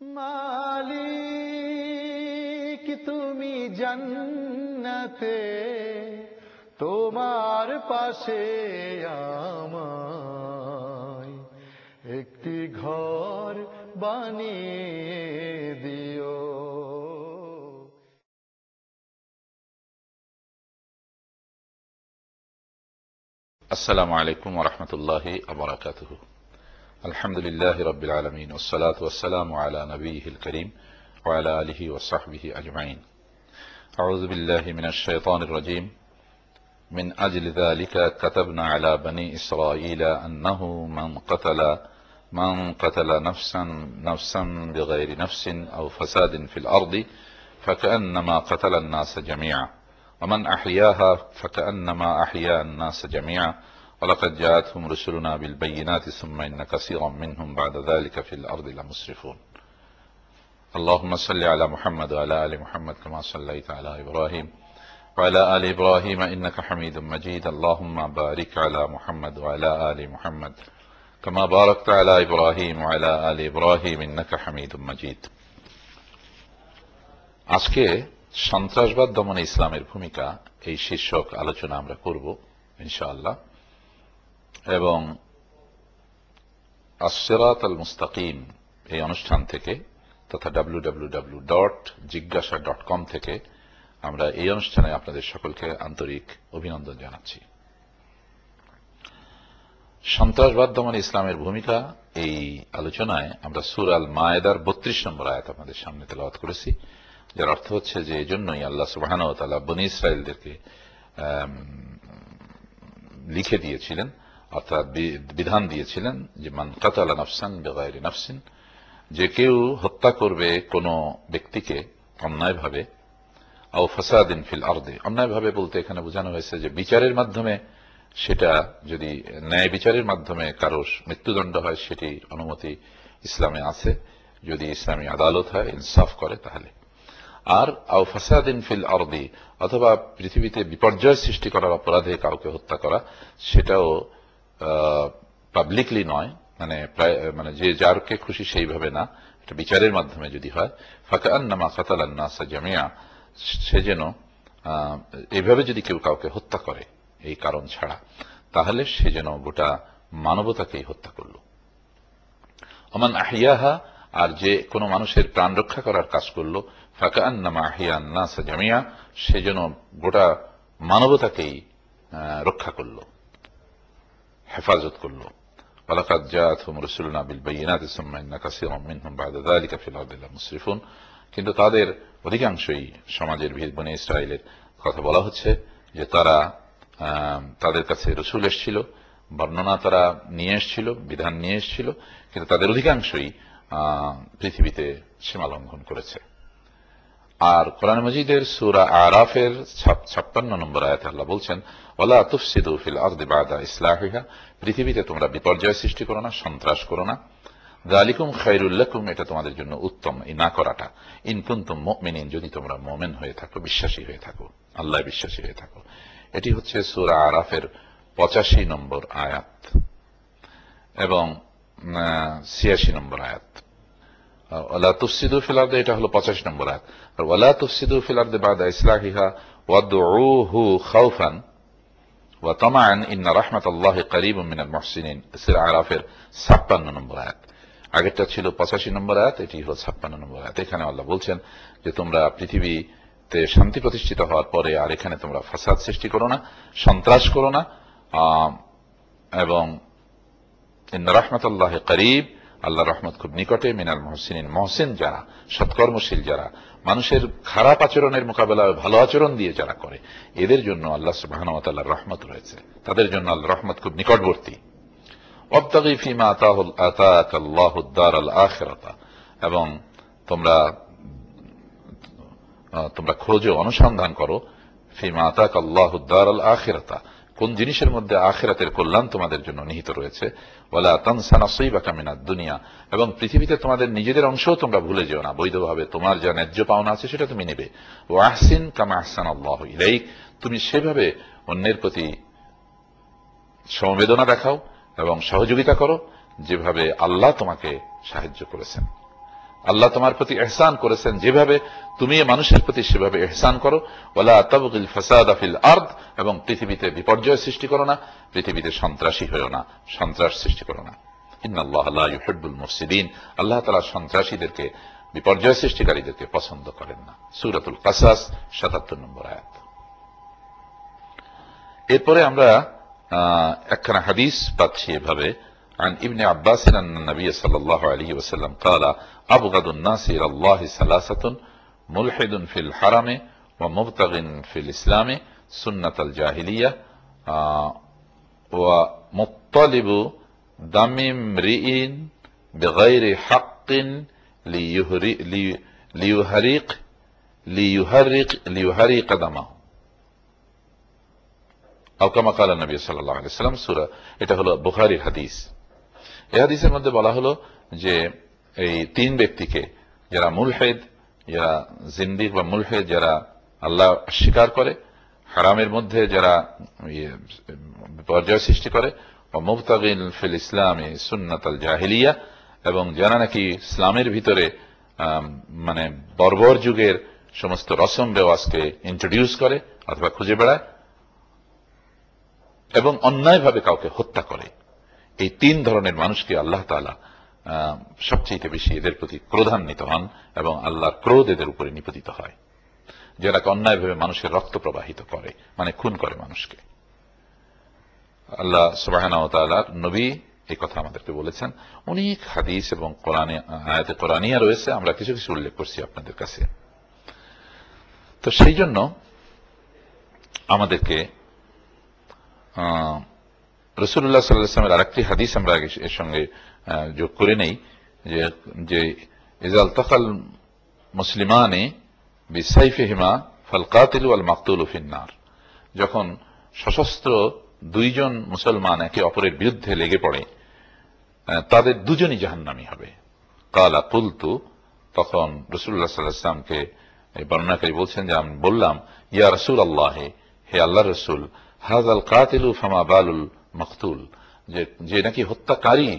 মালিক তুমি জান্নাতে, তোমার পাশে আমায় একটি ঘর বানিয়ে দিও। السلام عليكم ورحمة الله وبركاته. الحمد لله رب العالمين والصلاة والسلام على نبيه الكريم وعلى آله وصحبه أجمعين. أعوذ بالله من الشيطان الرجيم. من أجل ذلك كتبنا على بني إسرائيل أنه من قتل نفسا بغير نفس أو فساد في الأرض فكأنما قتل الناس جميعا ومن أحياها فكأنما أحيا الناس جميعا ولقد جاءتهم رسلنا بالبينات ثم إن كثيرا منهم بعد ذلك في الأرض لمسرفون. اللهم صل على محمد وعلى آل محمد كما صليت على إبراهيم وعلى آل إبراهيم إنك حميد مجيد. اللهم بارك على محمد وعلى آل محمد كما باركت على إبراهيم وعلى آل إبراهيم إنك حميد مجيد. আজকে সন্ত্রাসবাদ দমনে ইসলামের ভূমিকা এই শীর্ষক আলোচনা আমরা করব ইনশাআল্লাহ, এবং as-sirat al-mustaqim এই অনুষ্ঠান থেকে তথা www.jigyasa.com থেকে আমরা এই অনুষ্ঠানে আপনাদের সকলকে আন্তরিক অভিনন্দন জানাচ্ছি। সন্ত্রাসবাদ দমনে ইসলামের ভূমিকা এই আলোচনায় আমরা সূরা আল-মায়েদার 32 নম্বর আয়াত আপনাদের সামনে তেলাওয়াত করেছি, যার অর্থ হচ্ছে যে এজন্যই আল্লাহ সুবহানাহু ওয়া তাআলা বনী ইসরাঈলদেরকে লিখে দিয়েছিলেন, অর্থাৎ বিধান দিয়েছিলেন যে মান কাতালা নাফসান বিগাইরি নাফসিন, যে কেউ হত্যা করবে কোনো ব্যক্তিকে অন্যায়ভাবে, আও ফাসাদিন ফিল আরদি, অন্যায়ভাবে বলতে এখানে বোঝানো হয়েছে যে বিচারের মাধ্যমে, সেটা যদি ন্যায় বিচারের মাধ্যমে কারো মৃত্যুদণ্ড হয় সেটি অনুমতি ইসলামে আছে, যদি ইসলামী আদালত হয় ইনসাফ করে তাহলে। আর আও ফাসাদিন ফিল আরদি, অথবা পৃথিবীতে বিপর্যয় সৃষ্টি করার অপরাধে কাউকে হত্যা করা, সেটাও পাবলিকলি নয়, মানে যে যারকে খুশি সেইভাবে না, এটা বিচারের মাধ্যমে যদি হয়, ফাকান্নামা কাতালান নাসা জামিয়া, সে যেন এইভাবে যদি কেউ কাউকে হত্যা করে এই কারণ ছাড়া, তাহলে সে যেন গোটা মানবতাকেই হত্যা করল। ওমান আহিয়াহা, আর যে কোনো মানুষের প্রাণ রক্ষা করার কাজ করলো, ফাকান্নামা আহিয়া আন-নাস জামিয়া, সে যেন গোটা মানবতাকেই রক্ষা করল, হেফাজত করল। ওয়ালাকাদ জাআতহুম রাসূলুনা বিল বাইয়িনাতি সুম্মা ইন্না কাসীরাম মিনহুম বা'দা যালিকা ফিল আরদি লামুসরিফুন, কিন্তু তাদের অধিকাংশই সমাজের বনী ইসরাঈলের কথা বলা হচ্ছে যে তাদের কাছে রাসূল এসেছিল, বর্ণনা তারা নিয়ে এসেছিল, বিধান নিয়ে এসেছিল, কিন্তু তাদের অধিকাংশই পৃথিবীতে সীমা লঙ্ঘন করেছে। আর কোরআন মাজিদের সূরা আরাফের 56 নম্বর আয়াতে আল্লাহ বলছেন, ওয়ালা তুফসিদু ফিল আরদি বা'দা ইসলাহিহা, পৃথিবীতে তোমরা বিপর্যয় সৃষ্টি করো না, সন্ত্রাস করো না। যালিকুম খায়রুল লাকুম, এটা তোমাদের জন্য উত্তম এই না করাটা। ইন কুনতুম মুমিনিন, যদি তোমরা মুমিন হয়ে থাকো, বিশ্বাসী হয়ে থাকো, আল্লাহ বিশ্বাসী হয়ে থাকো। এটি হচ্ছে সূরা আরাফের 85 নম্বর আয়াত এবং 86 নম্বর আয়াত। ওয়ালা তুফসিদু ফিল আরদি, এটা হলো 85 নম্বর আয়াত। আর ওয়ালা তুফসিদু ফিল আরদি বা'দা ইসলাহিহা ওয়াদউহু খাউফান ওয়া তামাআন ইন্না রাহমাতাল্লাহি কারীবুম মিনাল মুহসিনিন, সূরা আরাফের 56 নম্বর আয়াত। আগেরটা ছিল 85 নম্বর আয়াত, এটি হলো 56 নম্বর আয়াত। এখানে আল্লাহ বলছেন যে তোমরা পৃথিবীতে শান্তি প্রতিষ্ঠিত হওয়ার পরে আর এখানে তোমরা ফাসাদ সৃষ্টি করো না, সন্ত্রাস করো না, এবং ইন্না রাহমাতাল্লাহি কারীব, আল্লাহর রহমত খুব নিকটে, মিনাল মুহসিনিন, মুহসিন যারা, সৎকর্মশীল যারা, মানুষের খারাপ আচরণের মোকাবেলায় ভালো আচরণ দিয়ে যারা করে, এদের জন্য আল্লাহ সুবহানাহু ওয়া তাআলার রহমত রয়েছে, তাদের জন্য আল্লাহর রহমত খুব নিকটবর্তী। ওয়াবতাগি ফীমা আতাকাল্লাহুদ দারাল আখিরাতা, এবং তোমরা খোঁজো, অনুসন্ধান করো, ফীমা আতাকাল্লাহুদ দারাল আখিরাতা, কোন জিনিসের মধ্যে আখিরাতের কল্যাণ তোমাদের জন্য নিহিত রয়েছে। ওয়ালা তানসা নাসীবাকা মিনাদ দুনিয়া, এবং পৃথিবীতে তোমাদের নিজেদের অংশও তোমরা ভুলে যেও না, বৈধভাবে তোমার যা ন্যায্য পাওনা আছে সেটা তুমি নেবে। ওয়া আহসিন কামা আহসানাল্লাহু ইলাইক, তুমি সেভাবে অন্যের প্রতি সমবেদনা দেখাও এবং সহযোগিতা করো যেভাবে আল্লাহ তোমাকে সাহায্য করেছেন। আল্লাহ তোমার প্রতি ইহসান করেছেন যেভাবে, তুমি মানুষের প্রতি সেভাবে ইহসান করো। ওয়ালা তাবগিল ফাসাদা ফিল আরদ, এবং পৃথিবীতে বিপর্যয় সৃষ্টি করো না, পৃথিবীতে সন্ত্রাসী হয়ো না, সন্ত্রাস সৃষ্টি করো না। ইন্নাল্লাহ লা ইউহিব্বুল মুফসিদিন, আল্লাহ তাআলা সন্ত্রাসীদেরকে, বিপর্যয় সৃষ্টিকারীদেরকে পছন্দ করেন না। সূরাতুল কাসাস ৭৭ নম্বর আয়াত। এরপরে আমরা একখানা হাদিস পাচ্ছি এভাবে, عن ابن عباس أن النبي صلى الله عليه وسلم قال أبغض الناس إلى الله ثلاثة ملحد في الحرم ومبتغ في الإسلام سنة الجاهلية ومطلب دم امرئ بغير حق ليهرق دمه أو كما قال النبي صلى الله عليه وسلم সূরা, এটা হলো বুখারীর হাদিস। এই হাদিসের মধ্যে বলা হলো যে এই তিন ব্যক্তিকে, যারা মুলহিদ, যারা জিন্দিক বা মুলহিদ, যারা আল্লাহ অস্বীকার করে, হারামের মধ্যে যারা বিপর্যয় সৃষ্টি করে, ও মুবতাগিন ফিল ইসলামে সুন্নাতাল জাহিলিয়া, এবং যারা নাকি ইসলামের ভিতরে মানে বর্বর যুগের সমস্ত রসম রেওয়াজকে ইন্ট্রোডিউস করে অথবা খুঁজে বেড়ায়, এবং অন্যায়ভাবে কাউকে হত্যা করে। এই তিন ধরনের মানুষকে আল্লাহ তাআলা সবচেয়ে বেশি এদের প্রতি ক্রোধান্বিত হন, এবং আল্লাহর ক্রোধ এদের উপরে নিপতিত হয়, যারা অন্যায়ভাবে মানুষের রক্ত প্রবাহিত করে, মানে খুন করে মানুষকে। আল্লাহ সুবহানাহু ওয়া তাআলার নবী এই কথা আমাদেরকে বলেছেন। অনেক হাদিস এবং কোরআনে, আয়াতে কোরআনিয়া রয়েছে, আমরা কিছু কিছু উল্লেখ করছি আপনাদের কাছে। তো সেই জন্য আমাদেরকে রাসূলুল্লাহ সাল্লাল্লাহু আলাইহি ওয়াসাল্লামের আরেকটি হাদিস আমরা এর সঙ্গে যোগ করে নেই, যে ইযা আলতাকাল মুসলিমানে বিসাইফিহিমা ফাল কাতিল ওয়াল মাকতুল ফিন নার, যখন সশস্ত্র দুইজন মুসলমান একে অপরের বিরুদ্ধে লেগে পড়ে, তাদের দুজনই জাহান্নামী হবে। কালা কুলতু, তখন রাসূলুল্লাহ সাল্লাল্লাহু আলাইহি ওয়াসাল্লামকে বর্ণনাকারী বলছেন যে আমি বললাম, ইয়া রাসূলুল্লাহ, হে আল্লাহর রাসূল, হাযাল কাতিলু ফামা বালুল মাকতুল, যে নাকি হত্যাকারী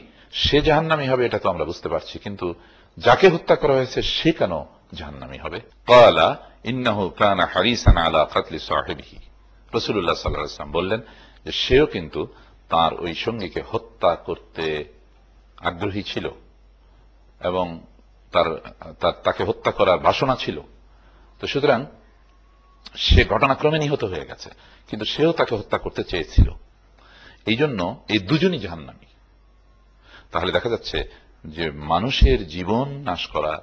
সে জাহান্নামী হবে এটা তো আমরা বুঝতে পারছি, কিন্তু যাকে হত্যা করা হয়েছে সে কেন জাহান্নামী হবে? ক্বালা ইন্নাহু কানা হারিসান আলা কাতলি সাহিবিহি, রাসূলুল্লাহ সাল্লাল্লাহু আলাইহি ওয়াসাল্লাম বললেন যে সেও কিন্তু তার ওই সঙ্গীকে হত্যা করতে আগ্রহী ছিল, এবং তাকে হত্যা করার বাসনা ছিল। তো সুতরাং সে ঘটনাক্রমে নিহত হয়ে গেছে, কিন্তু সেও তাকে হত্যা করতে চেয়েছিল। এই জন্য এই দুজনই জাহান্নামী। তাহলে দেখা যাচ্ছে যে মানুষের জীবন নাশ করা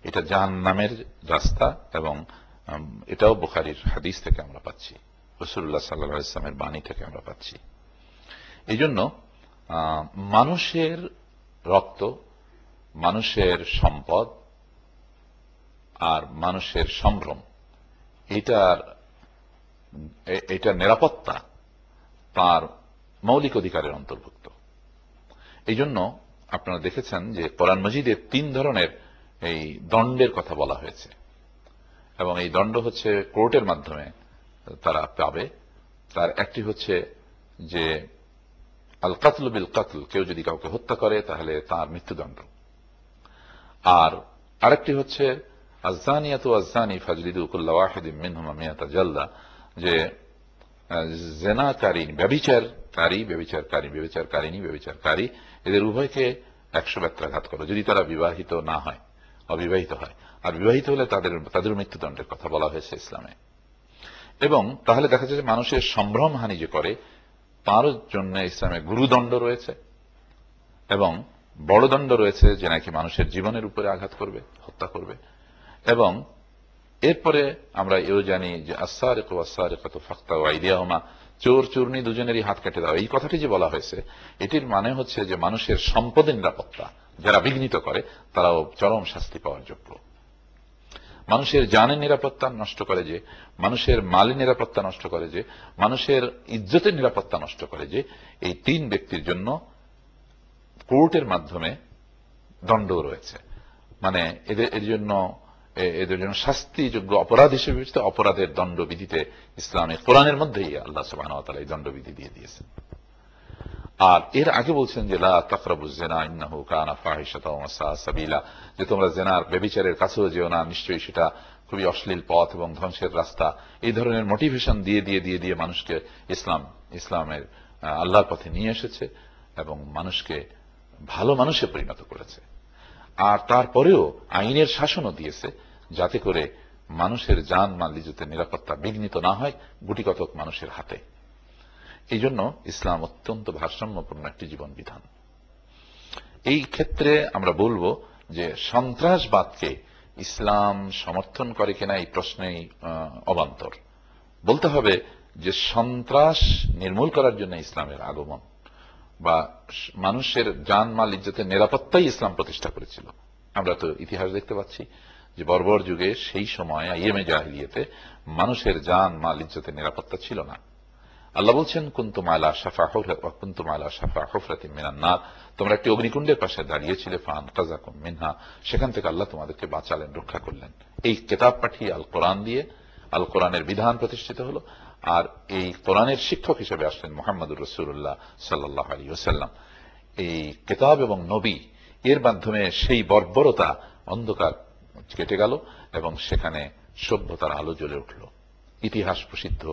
এটা জাহান্নামের রাস্তা, এবং এটাও বুখারীর হাদিস থেকে আমরা পাচ্ছি, রাসূলুল্লাহ সাল্লাল্লাহু আলাইহি ওয়াসাল্লামের বাণী থেকে আমরা পাচ্ছি। এই জন্য মানুষের রক্ত, মানুষের সম্পদ আর মানুষের সম্ভ্রম, এটার নিরাপত্তা তার মৌলিক অধিকারের অন্তর্ভুক্ত। এই জন্য আপনারা দেখেছেন যে কোরআন মাজিদে তিন ধরনের এই দণ্ডের কথা বলা হয়েছে, এবং এই দণ্ড হচ্ছে কোর্টের মাধ্যমে তারা পাবে। তার একটি হচ্ছে যে আল কাতল বিল কাতল, কেউ যদি কাউকে হত্যা করে তাহলে তার মৃত্যুদণ্ড। আর আরেকটি হচ্ছে আয-যানিয়াতু ওয়াজ-যানি ফাজলিদু কুল্লা ওয়াহিদিন মিনহুমা মিয়াতা জালদা, যে জেনাকারী, ব্যভিচারকারী এদের উভয়কে 100 বেত্রাঘাত করো, যদি তারা বিবাহিত না হয়, অবিবাহিত হয়। আর বিবাহিত হলে তাদের মৃত্যুদণ্ডের কথা বলা হয়েছে ইসলামে। এবং তাহলে দেখা যাচ্ছে মানুষের সম্ভ্রম হানি যে করে তার জন্য ইসলামে গুরুদণ্ড রয়েছে, এবং বড় দণ্ড রয়েছে যে নাকি মানুষের জীবনের উপরে আঘাত করবে, হত্যা করবে। এবং এরপরে আমরা এও জানি যে আস-সারিকু ওয়াস-সারিকাতু ফাকতাউ আইদিয়াহুমা, চোর চোরনি দুজনেরই হাত কেটে দাও। এই কথাটি যে বলা হয়েছে এটির মানে হচ্ছে যে মানুষের সম্পদের নিরাপত্তা যারা বিঘ্নিত করে তারাও চরম শাস্তি পাওয়ার যোগ্য। মানুষের জানের নিরাপত্তা নষ্ট করে যে, মানুষের মালের নিরাপত্তা নষ্ট করে যে, মানুষের ইজ্জতের নিরাপত্তা নষ্ট করে যে, এই তিন ব্যক্তির জন্য কোর্টের মাধ্যমে দণ্ড রয়েছে। মানে এদের জন্য শাস্তিযোগ্য অপরাধ হিসেবে বিবেচিত অপরাধের দণ্ডবিধিতে ইসলামে কোরআনের মধ্যেই আল্লাহ সুবহানাহু ওয়া তাআলা এই দণ্ডবিধি দিয়ে দিয়েছেন। আর এর আগে বলছেন যে লা তাকরাবুজ জিনা ইন্নাহু কানা ফাহিশাতাও ওয়া সাআ সাবিলা, যে তোমরা জিনার ব্যভিচারের কাছেও যেও না, নিশ্চয়ই সেটা খুবই অশ্লীল পথ এবং ধ্বংসের রাস্তা। এই ধরনের মোটিভেশন দিয়ে মানুষকে ইসলামের আল্লাহর পথে নিয়ে এসেছে এবং মানুষকে ভালো মানুষে পরিণত করেছে। আর তারপরেও আইনের শাসনও দিয়েছে, যাতে করে মানুষের জান মাল ইজ্জতের নিরাপত্তা বিঘ্নিত না হয় গুটিকতক মানুষের হাতে। এই জন্য ইসলাম অত্যন্ত ভারসাম্যপূর্ণ একটি জীবন বিধান। এই ক্ষেত্রে আমরা বলবো যে সন্ত্রাসবাদকে ইসলাম সমর্থন করে কিনা এই প্রশ্নেই অবান্তর। বলতে হবে যে সন্ত্রাস নির্মূল করার জন্য ইসলামের আগমন, বা মানুষের জান মাল ইজ্জতের নিরাপত্তাই ইসলাম প্রতিষ্ঠা করেছিল। আমরা তো ইতিহাস দেখতে পাচ্ছি যে বর্বর যুগে সেই সময় আইয়েমে জাহিলিয়াতে মানুষের জান মাল ইজ্জতের নিরাপত্তা ছিল না। আল্লাহ বলছেন কুনতুম আলা শাফা হুফরাতিন মিনান নার, তোমরা একটি অগ্নিকুণ্ডের পাশে দাঁড়িয়েছিলে, ফাআনকাযাকুম মিনহা, সেখান থেকে আল্লাহ তোমাদেরকে বাঁচালেন, রক্ষা করলেন। এই কিতাব পাঠিয়ে আল কোরআন দিয়ে আল কোরআনের বিধান প্রতিষ্ঠিত হলো, আর এই কোরআনের শিক্ষক হিসেবে আসলেন মুহাম্মদুর রাসূলুল্লাহ সাল্লাল্লাহু আলাইহি ওয়াসাল্লাম। এই কিতাব এবং নবী এর মাধ্যমে সেই বর্বরতা অন্ধকার কেটে গেল এবং সেখানে সভ্যতার আলো জ্বলে উঠল। ইতিহাস প্রসিদ্ধ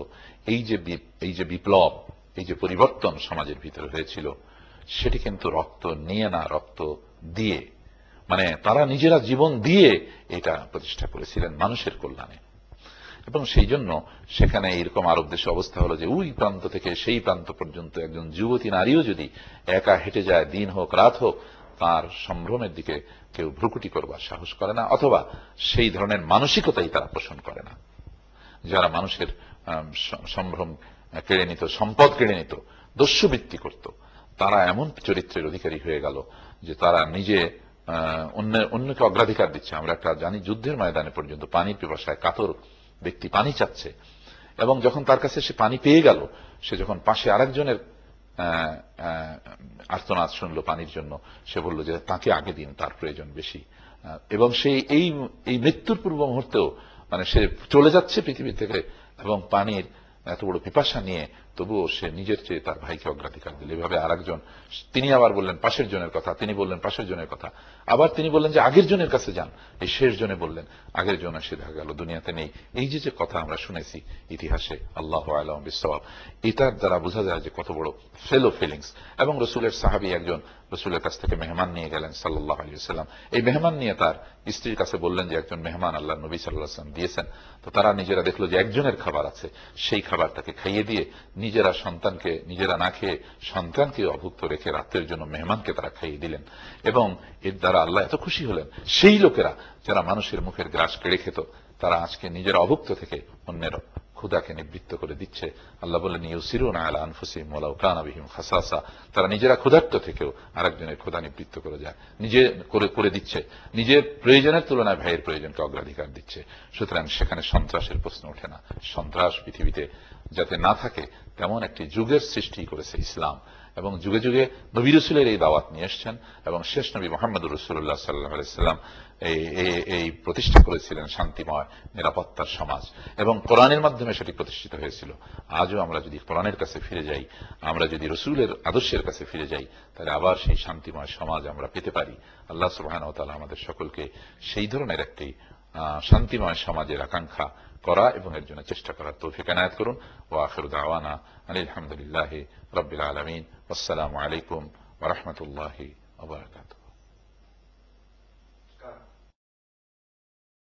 এই যে বিপ্লব, এই যে পরিবর্তন সমাজের ভিতরে হয়েছিল, সেটি কিন্তু রক্ত নিয়ে না, রক্ত দিয়ে, মানে তারা নিজেরা জীবন দিয়ে এটা প্রতিষ্ঠা করেছিলেন মানুষের কল্যাণে। এবং সেই জন্য সেখানে এরকম আরব দেশে অবস্থা হলো যে ওই প্রান্ত থেকে সেই প্রান্ত পর্যন্ত একজন যুবতী নারীও যদি একা হেঁটে যায়, দিন হোক রাত হোক, তার সম্ভ্রমের দিকে কেউ ভ্রুকুটি করবার সাহস করে না, অথবা সেই ধরনের মানসিকতাই তারা পোষণ করে না। যারা মানুষের সম্ভ্রম কেড়ে নিত, সম্পদ কেড়ে নিত, দস্যুবৃত্তি করত, তারা এমন চরিত্রের অধিকারী হয়ে গেল যে তারা নিজে অন্যকে অগ্রাধিকার দিচ্ছে। আমরা একটা জানি, যুদ্ধের ময়দানে পর্যন্ত পানির পিপাসায় কাতর ব্যক্তি পানি চাচ্ছে, এবং যখন তার কাছে সে পানি পেয়ে গেল, সে যখন পাশে আরেকজনের আর্তনাদ শুনলো পানির জন্য, সে বলল যে তাকে আগে দিন, তার প্রয়োজন বেশি। এবং সে এই মৃত্যুর পূর্ব মুহূর্তেও, মানে সে চলে যাচ্ছে পৃথিবী থেকে এবং পানির এত বড় পিপাসা নিয়ে, তবুও সে নিজের চেয়ে তার ভাইকে অগ্রাধিকার দিল। এভাবে আরেকজন, তিনি আবার বললেন পাশের জনের কথা, তিনি বললেন পাশের জনের কথা, আবার তিনি বললেন যে আগের জনের কাছে যান, এই শেষ জনে বললেন আগের জন এসে দেখা গেল দুনিয়াতে নেই। এই যে কথা আমরা শুনেছি ইতিহাসে, আল্লাহু আ'লাম বিসওয়াব, এটার দ্বারা বোঝা যায় যে কত বড় ফেলো ফিলিংস। এবং রসুলের সাহাবী একজন রসুলের কাছ থেকে মেহমান নিয়ে গেলেন সাল্লাল্লাহু আলাইহি ওয়াসাল্লাম। এই মেহমান নিয়ে তার স্ত্রীর কাছে বললেন যে একজন মেহমান আল্লাহর নবী সাল্লাল্লাহু আলাইহি ওয়াসাল্লাম দিয়েছেন। তো তারা নিজেরা দেখলো যে একজনের খাবার আছে, সেই খাবারটাকে খাইয়ে দিয়ে নিজেরা সন্তানকে, নিজেরা না খেয়ে সন্তানকে অভুক্ত রেখে রাত্রের জন্য মেহমানকে তারা খাইয়ে দিলেন। এবং এর দ্বারা আল্লাহ এত খুশি হলেন, সেই লোকেরা যারা মানুষের মুখের গ্রাস কেড়ে খেত, তারা আজকে নিজেরা অভুক্ত থেকে অন্যের ক্ষুধাকে নিবৃত্ত করে দিচ্ছে। আল্লাহ বললেন ইউসিরুনা আলা আনফুসিহিম ওয়ালাউ কানা বিহিম খাসাসা, তারা নিজেরা ক্ষুধার্ত থেকেও আরেকজনের ক্ষুধা নিবৃত্ত করে যায়, নিজে করে দিচ্ছে, নিজের প্রয়োজনের তুলনায় ভাইয়ের প্রয়োজনকে অগ্রাধিকার দিচ্ছে। সুতরাং সেখানে সন্ত্রাসের প্রশ্ন ওঠে না। সন্ত্রাস পৃথিবীতে যাতে না থাকে তেমন একটি যুগের সৃষ্টি করেছে ইসলাম, এবং যুগে যুগে নবী রাসূলের এই দাওয়াত নিয়ে এসেছেন, এবং শেষ নবী মুহাম্মদুর রাসূলুল্লাহ সাল্লাল্লাহু আলাইহি ওয়াসাল্লাম এই প্রতিষ্ঠা করেছিলেন শান্তিময় নিরাপত্তার সমাজ, এবং কোরআনের মাধ্যমে সেটি প্রতিষ্ঠিত হয়েছিল। আজও আমরা যদি কোরআনের কাছে ফিরে যাই, আমরা যদি রাসূলের আদর্শের কাছে ফিরে যাই, তাহলে আবার সেই শান্তিময় সমাজ আমরা পেতে পারি। আল্লাহ সুবহানাহু ওয়া তাআলা আমাদের সকলকে সেই ধরনের একটি শান্তিময় সমাজের আকাঙ্ক্ষা করা এবং এর জন্য চেষ্টা করার তৌফিক এনায়েত করুন। ওয়া আখিরু দাওয়ানা আনিল হামদুলিল্লাহি রাব্বিল আলামিন। আসসালামু আলাইকুম ওয়া রাহমাতুল্লাহি ওয়া বারাকাতুহু।